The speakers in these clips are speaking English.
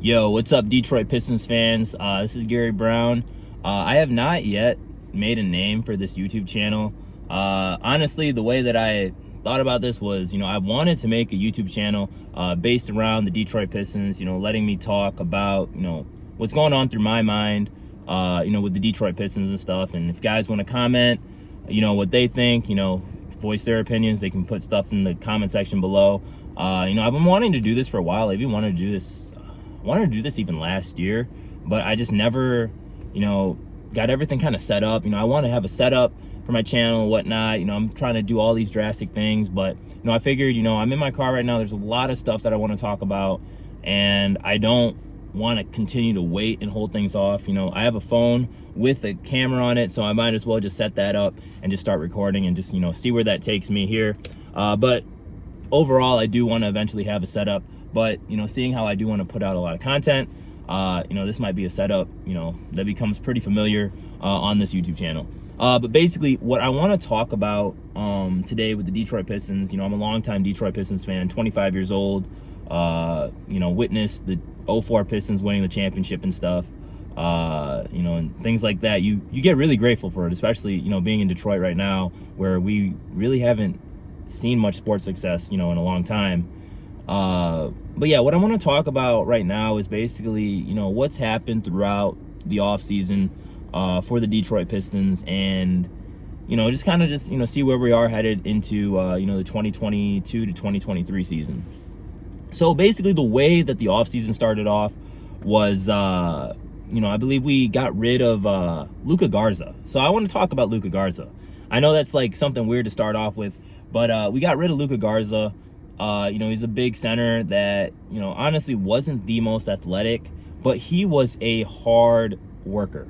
Yo, what's up, Detroit Pistons fans? This is Gary Brown. I have not yet made a name for this YouTube channel. Honestly, the way that I thought about this was, I wanted to make a YouTube channel based around the Detroit Pistons, letting me talk about, what's going on through my mind, with the Detroit Pistons and stuff. And if guys want to comment, what they think, voice their opinions, they can put stuff in the comment section below. I've been wanting to do this for a while. I've even wanted to do this. I wanted to do this even last year, but I just never, got everything kind of set up. I want to have a setup for my channel and whatnot. I'm trying to do all these drastic things, but, I figured, I'm in my car right now. There's a lot of stuff that I want to talk about, and I don't want to continue to wait and hold things off. I have a phone with a camera on it, so I might as well just set that up and just start recording and just, see where that takes me here. But overall, I do want to eventually have a setup. But, seeing how I do want to put out a lot of content, this might be a setup, that becomes pretty familiar on this YouTube channel. But basically, what I want to talk about today with the Detroit Pistons, I'm a longtime Detroit Pistons fan, 25 years old, witnessed the 04 Pistons winning the championship and stuff, and things like that. You get really grateful for it, especially, being in Detroit right now, where we really haven't seen much sports success, in a long time. But yeah, what I want to talk about right now is basically, what's happened throughout the offseason for the Detroit Pistons, and, just kind of see where we are headed into, the 2022 to 2023 season. So basically, the way that the offseason started off was, I believe we got rid of Luka Garza. So I want to talk about Luka Garza. I know that's like something weird to start off with, but we got rid of Luka Garza. He's a big center that, honestly wasn't the most athletic, but he was a hard worker.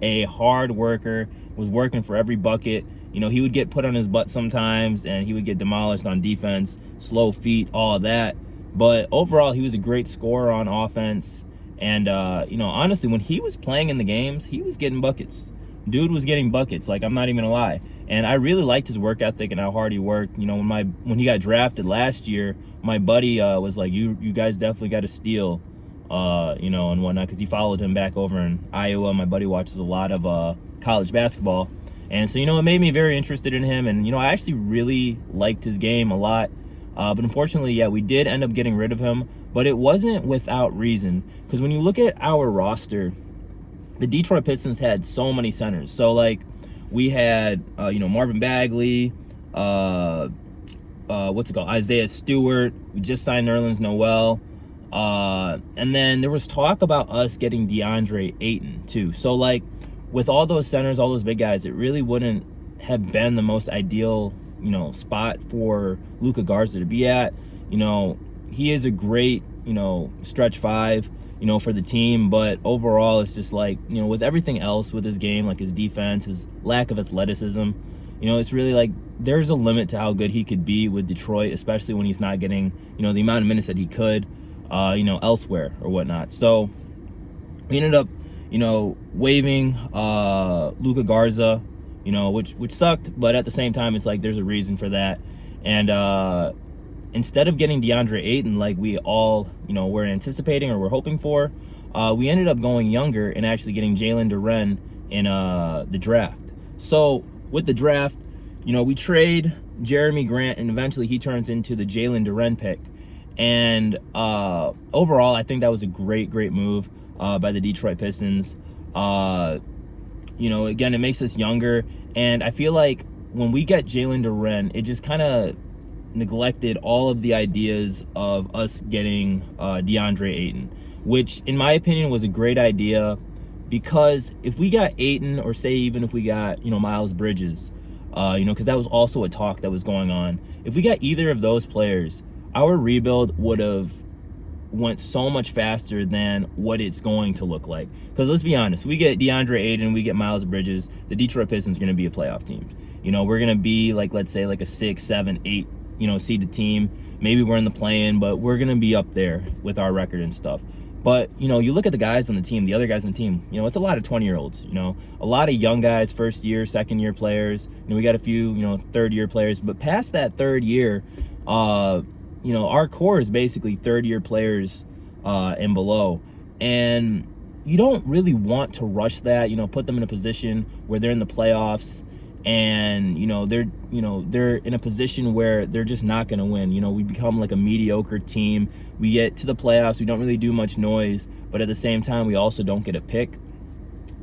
Was working for every bucket. He would get put on his butt sometimes, and he would get demolished on defense, slow feet, all of that. But overall, he was a great scorer on offense. And, honestly, when he was playing in the games, he was getting buckets. Dude was getting buckets, like, I'm not even gonna lie. And I really liked his work ethic and how hard he worked. When he got drafted last year, my buddy was like, you guys definitely got to steal, and whatnot, because he followed him back over in Iowa. My buddy watches a lot of college basketball. And so, it made me very interested in him. And, I actually really liked his game a lot. But unfortunately, yeah, we did end up getting rid of him. But it wasn't without reason, because when you look at our roster, the Detroit Pistons had so many centers. So, like, we had, Marvin Bagley, Isaiah Stewart. We just signed Nerlens Noel. And then there was talk about us getting DeAndre Ayton, too. So, like, with all those centers, all those big guys, it really wouldn't have been the most ideal, spot for Luka Garza to be at. He is a great, stretch five, for the team, but overall it's just like, with everything else with his game, like his defense, his lack of athleticism, it's really like there's a limit to how good he could be with Detroit, especially when he's not getting, the amount of minutes that he could, elsewhere or whatnot. So we ended up, waiving Luka Garza, which sucked, but at the same time, it's like there's a reason for that. And instead of getting DeAndre Ayton like we all, were anticipating or were hoping for, we ended up going younger and actually getting Jalen Duren in the draft. So with the draft, we trade Jeremy Grant, and eventually he turns into the Jalen Duren pick. And overall, I think that was a great move by the Detroit Pistons. Again, it makes us younger, and I feel like when we get Jalen Duren, it just kind of neglected all of the ideas of us getting DeAndre Ayton, which in my opinion was a great idea, because if we got Ayton, or say even if we got Miles Bridges, because that was also a talk that was going on, if we got either of those players, our rebuild would have went so much faster than what it's going to look like. Because let's be honest, we get DeAndre Ayton, we get Miles Bridges, the Detroit Pistons are going to be a playoff team. We're going to be like, let's say like a 6, 7, 8 seeded team. Maybe we're in the play-in, but we're gonna be up there with our record and stuff. But you look at the guys on the team, the other guys on the team, it's a lot of 20-year-olds, a lot of young guys, first year, second year players. We got a few, third year players, but past that third year, our core is basically third year players and below. And you don't really want to rush that, put them in a position where they're in the playoffs and, they're in a position where they're just not going to win. We become like a mediocre team. We get to the playoffs. We don't really do much noise, but at the same time, we also don't get a pick,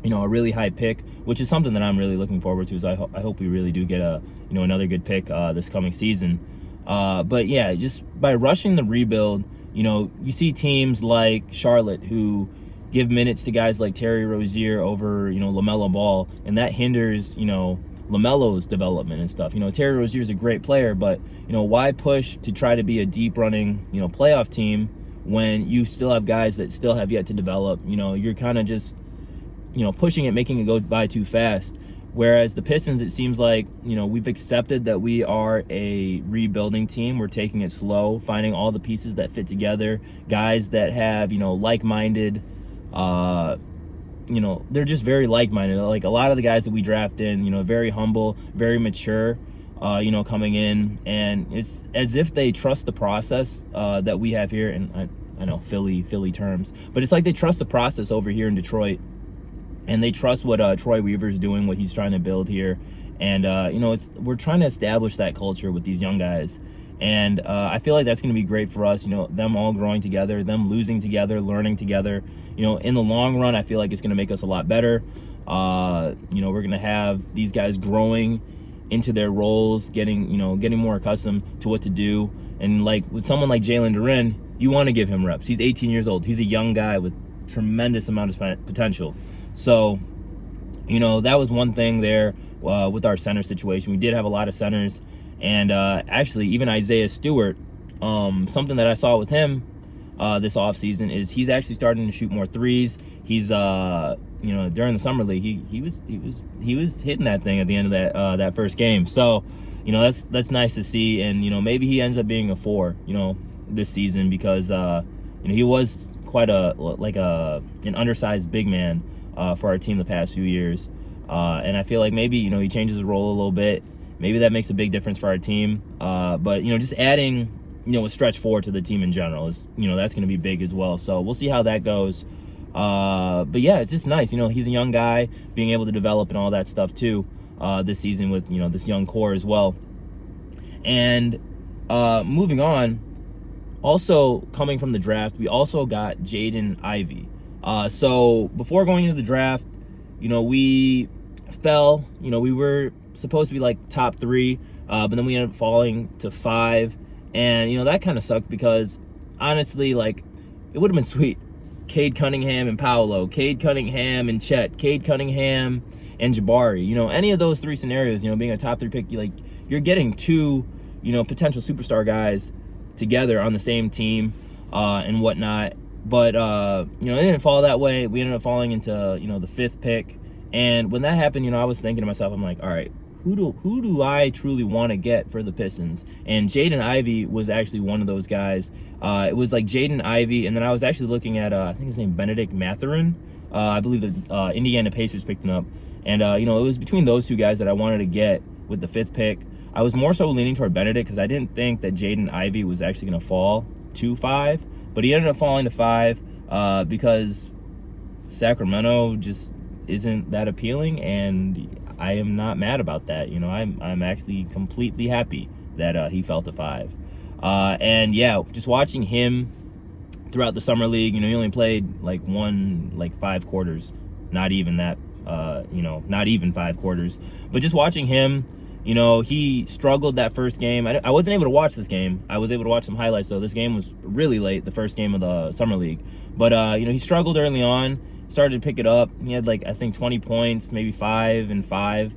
a really high pick, which is something that I'm really looking forward to. I hope we really do get another good pick this coming season. But yeah, just by rushing the rebuild, you see teams like Charlotte who give minutes to guys like Terry Rozier over, LaMelo Ball, and that hinders, LaMelo's development and stuff. Terry Rozier is a great player, but, why push to try to be a deep running, playoff team when you still have guys that still have yet to develop? You're kind of just, pushing it, making it go by too fast. Whereas the Pistons, it seems like, we've accepted that we are a rebuilding team. We're taking it slow, finding all the pieces that fit together, guys that have, like-minded, they're just very like-minded. Like a lot of the guys that we draft in, very humble, very mature, coming in. And it's as if they trust the process that we have here. And I know Philly terms, but it's like they trust the process over here in Detroit. And they trust what Troy Weaver's doing, what he's trying to build here. And, we're trying to establish that culture with these young guys. And I feel like that's going to be great for us, them all growing together, them losing together, learning together. In the long run, I feel like it's going to make us a lot better. We're going to have these guys growing into their roles, getting more accustomed to what to do. And like with someone like Jalen Duren, you want to give him reps. He's 18 years old. He's a young guy with tremendous amount of potential. So, that was one thing there with our center situation. We did have a lot of centers. And actually, even Isaiah Stewart, something that I saw with him this offseason is he's actually starting to shoot more threes. He's, during the summer league, he was hitting that thing at the end of that first game. So, that's nice to see. And, maybe he ends up being a 4, this season because, he was quite an undersized big man for our team the past few years. And I feel like maybe, he changes his role a little bit. Maybe that makes a big difference for our team. But, just adding, a stretch 4 to the team in general is, that's going to be big as well. So we'll see how that goes. But yeah, it's just nice. He's a young guy being able to develop and all that stuff too this season with, this young core as well. And moving on, also coming from the draft, we also got Jaden Ivey. So before going into the draft, we fell, we were supposed to be like top 3, but then we ended up falling to 5. And, that kind of sucked because honestly, like it would have been sweet. Cade Cunningham and Paolo, Cade Cunningham and Chet, Cade Cunningham and Jabari, any of those 3 scenarios, being a top 3 pick, you're getting 2, potential superstar guys together on the same team and whatnot. But, it didn't fall that way. We ended up falling into, the 5th pick. And when that happened, I was thinking to myself, I'm like, all right, who do I truly want to get for the Pistons? And Jaden Ivey was actually one of those guys. It was like Jaden Ivey, and then I was actually looking at, I think his name Benedict Mathurin. I believe the Indiana Pacers picked him up. And, it was between those 2 guys that I wanted to get with the 5th pick. I was more so leaning toward Benedict because I didn't think that Jaden Ivey was actually going to fall to 5. But he ended up falling to 5 because Sacramento just isn't that appealing, and I am not mad about that. I'm actually completely happy that he fell to 5. And yeah, just watching him throughout the summer league, he only played like 5 quarters, not even that, not even 5 quarters. But just watching him, he struggled that first game. I wasn't able to watch this game. I was able to watch some highlights, though. This game was really late, the first game of the summer league. But, he struggled early on, started to pick it up. He had, I think 20 points, maybe 5 and 5,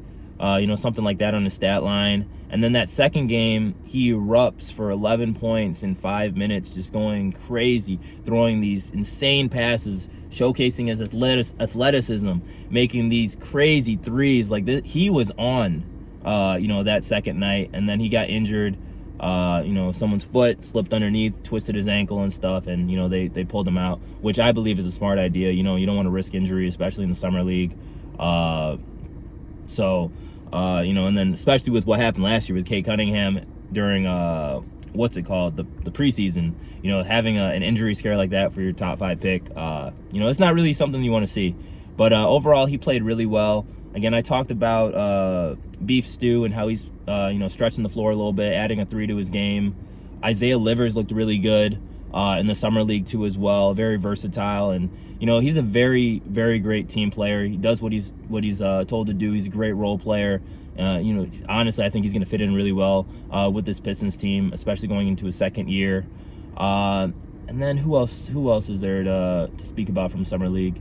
something like that on his stat line. And then that second game, he erupts for 11 points in 5 minutes, just going crazy, throwing these insane passes, showcasing his athleticism, making these crazy threes. Like this, he was on, that second night, and then he got injured. Someone's foot slipped underneath, twisted his ankle and stuff, and they pulled him out, which I believe is a smart idea. You don't want to risk injury, especially in the summer league. And then especially with what happened last year with Cade Cunningham during the preseason. Having an injury scare like that for your top 5 pick, it's not really something you want to see. But overall, he played really well. Again, I talked about Beef Stew and how he's stretching the floor a little bit, adding a 3 to his game. Isaiah Livers looked really good in the summer league too as well. Very versatile, and he's a very, very great team player. He does what he's told to do. He's a great role player. Honestly, I think he's going to fit in really well with this Pistons team, especially going into his second year. And then who else is there to speak about from summer league?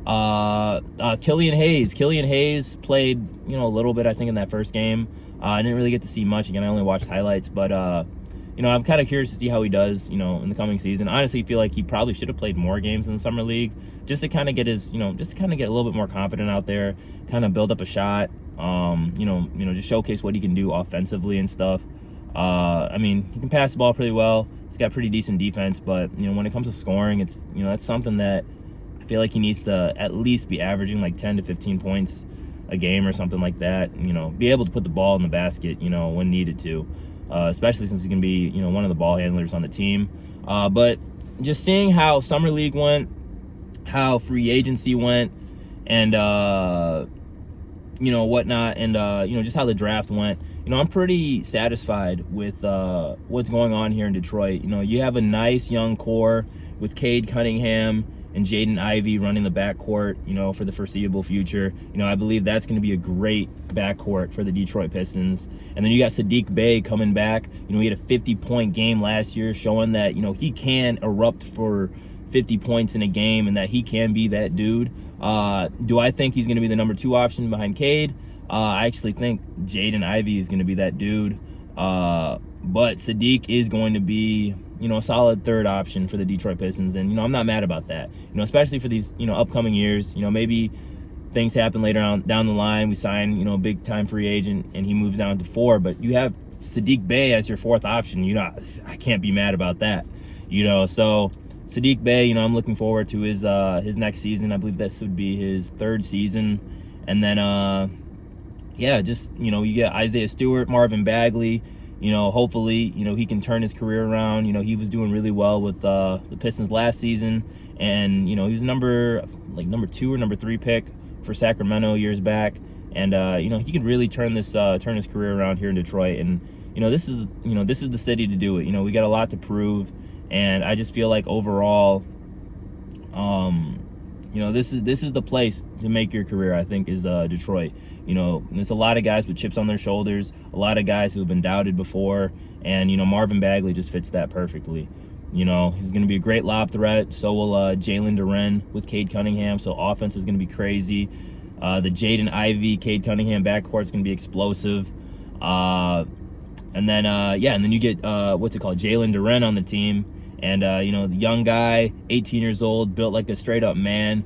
Killian Hayes. Killian Hayes played a little bit, I think, in that first game. I didn't really get to see much. Again, I only watched highlights, but I'm kind of curious to see how he does in the coming season. Honestly, I feel like he probably should have played more games in the summer league just to kind of get his just to kind of get a little bit more confident out there, kind of build up a shot, just showcase what he can do offensively and stuff. He can pass the ball pretty well. He's got pretty decent defense, but when it comes to scoring, it's that's something that I feel like he needs to at least be averaging like 10 to 15 points a game or something like that. Be able to put the ball in the basket, when needed to, especially since he can be, one of the ball handlers on the team. But just seeing how summer league went, how free agency went, and whatnot, and just how the draft went. I'm pretty satisfied with what's going on here in Detroit. You have a nice young core with Cade, Cunningham, and Jaden Ivey running the backcourt, for the foreseeable future. I believe that's going to be a great backcourt for the Detroit Pistons. And then you got Saddiq Bey coming back. He had a 50-point game last year, showing that, he can erupt for 50 points in a game and that he can be that dude. Do I think he's going to be the number 2 option behind Cade? I actually think Jaden Ivey is going to be that dude. But Saddiq is going to be, a solid 3rd option for the Detroit Pistons. And, I'm not mad about that, especially for these, upcoming years. Maybe things happen later on down the line. We sign, a big-time free agent, and he moves down to 4. But you have Saddiq Bey as your 4th option. I can't be mad about that, So Saddiq Bey, I'm looking forward to his next season. I believe this would be his 3rd season. And then, you get Isaiah Stewart, Marvin Bagley. Hopefully, he can turn his career around. He was doing really well with the Pistons last season, and he was number 2 or number 3 pick for Sacramento years back, and he could really turn his career around here in Detroit. And this is the city to do it. We got a lot to prove, and I just feel like overall, this is the place to make your career. I think is Detroit. There's a lot of guys with chips on their shoulders, a lot of guys who have been doubted before, and Marvin Bagley just fits that perfectly. He's going to be a great lob threat. So will Jalen Duren with Cade Cunningham. So offense is going to be crazy. The Jaden Ivey, Cade Cunningham backcourt is going to be explosive. And then you get Jalen Duren on the team, and the young guy, 18 years old, built like a straight up man.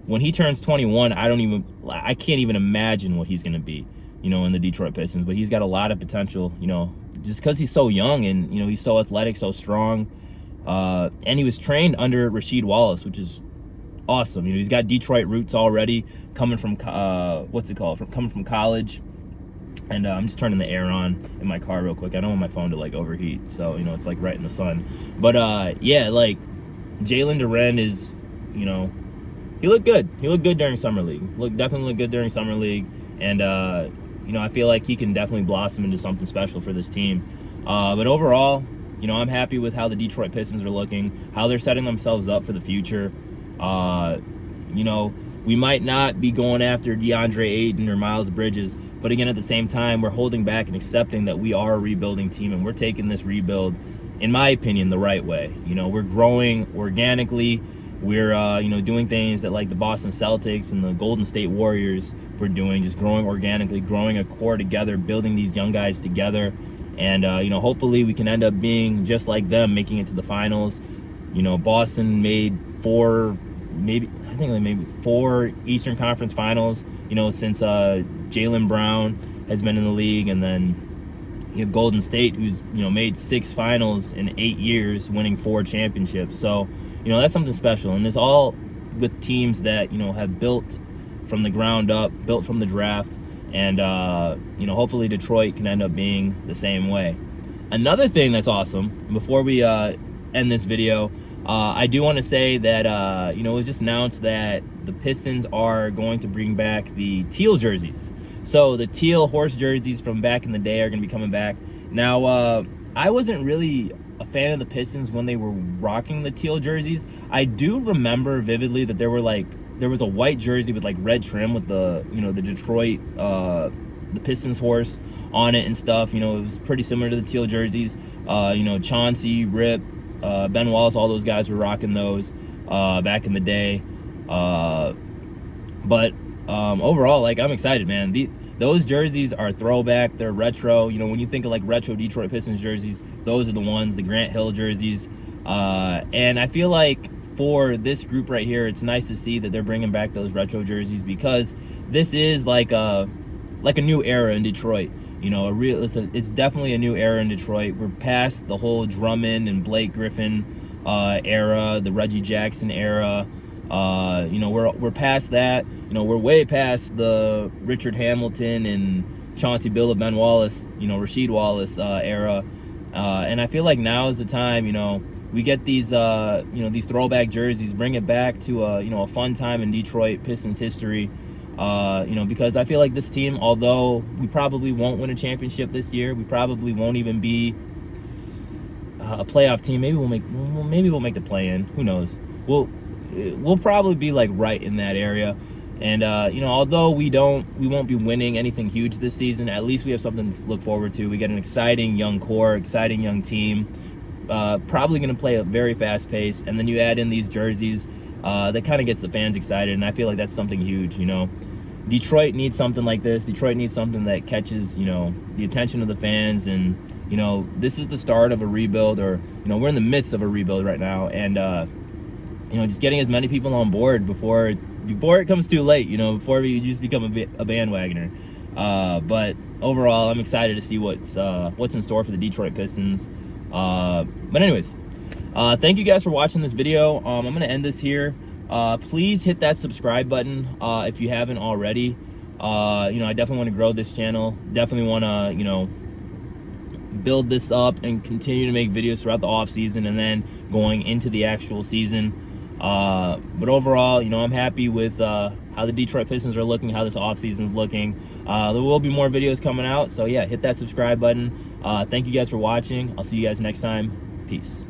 When he turns 21, I can't even imagine what he's going to be, in the Detroit Pistons. But he's got a lot of potential, just because he's so young and, he's so athletic, so strong. And he was trained under Rasheed Wallace, which is awesome. He's got Detroit roots already, coming from, coming from college. And I'm just turning the air on in my car real quick. I don't want my phone to, overheat. So, it's, right in the sun. But, Jalen Duren is, he looked good. He looked good during Summer League. Definitely looked good during Summer League. And, I feel like he can definitely blossom into something special for this team. But overall, I'm happy with how the Detroit Pistons are looking, how they're setting themselves up for the future. We might not be going after DeAndre Ayton or Miles Bridges, but again, at the same time, we're holding back and accepting that we are a rebuilding team, and we're taking this rebuild, in my opinion, the right way. We're growing organically. We're, doing things that the Boston Celtics and the Golden State Warriors were doing, just growing organically, growing a core together, building these young guys together. And, hopefully we can end up being just like them, making it to the finals. Boston made 4 Eastern Conference finals, since Jalen Brown has been in the league. And then you have Golden State, who's, made 6 finals in 8 years, winning 4 championships. So, that's something special. And it's all with teams that, have built from the ground up, built from the draft. And, hopefully Detroit can end up being the same way. Another thing that's awesome, before we end this video, I do want to say that, it was just announced that the Pistons are going to bring back the teal jerseys. So the teal horse jerseys from back in the day are going to be coming back. Now, I wasn't really a fan of the Pistons when they were rocking the teal jerseys. I do remember vividly that there was a white jersey with like red trim with the Detroit the Pistons horse on it and stuff. It was pretty similar to the teal jerseys. Chauncey, Rip, Ben Wallace, all those guys were rocking those back in the day. But overall, like, I'm excited, man. Those jerseys are throwback. They're retro. When you think of like retro Detroit Pistons jerseys, those are the ones, the Grant Hill jerseys. And I feel like for this group right here, it's nice to see that they're bringing back those retro jerseys, because this is like a new era in Detroit. It's definitely a new era in Detroit. We're past the whole Drummond and Blake Griffin era, the Reggie Jackson era. We're past that. We're way past the Richard Hamilton and Chauncey Billups, Ben Wallace, Rasheed Wallace era. And I feel like now is the time, we get these these throwback jerseys, bring it back to a fun time in Detroit Pistons history. Because I feel like this team, although we probably won't win a championship this year, we probably won't even be a playoff team. Maybe we'll make the play-in. Who knows? We'll probably be like right in that area. And although we won't be winning anything huge this season, at least we have something to look forward to. We get an exciting young core, exciting young team. Probably going to play a very fast pace, and then you add in these jerseys. That kind of gets the fans excited, and I feel like that's something huge. Detroit needs something like this. Detroit needs something that catches the attention of the fans, and this is the start of a rebuild, or we're in the midst of a rebuild right now, and just getting as many people on board before it comes too late. Before we just become a bandwagoner. But overall, I'm excited to see what's in store for the Detroit Pistons. But anyways, thank you guys for watching this video. I'm going to end this here. Please hit that subscribe button if you haven't already. I definitely want to grow this channel. Definitely want to, build this up and continue to make videos throughout the off season and then going into the actual season. But overall, I'm happy with how the Detroit Pistons are looking, how this off season is looking. There will be more videos coming out. So yeah, hit that subscribe button. Thank you guys for watching. I'll see you guys next time. Peace.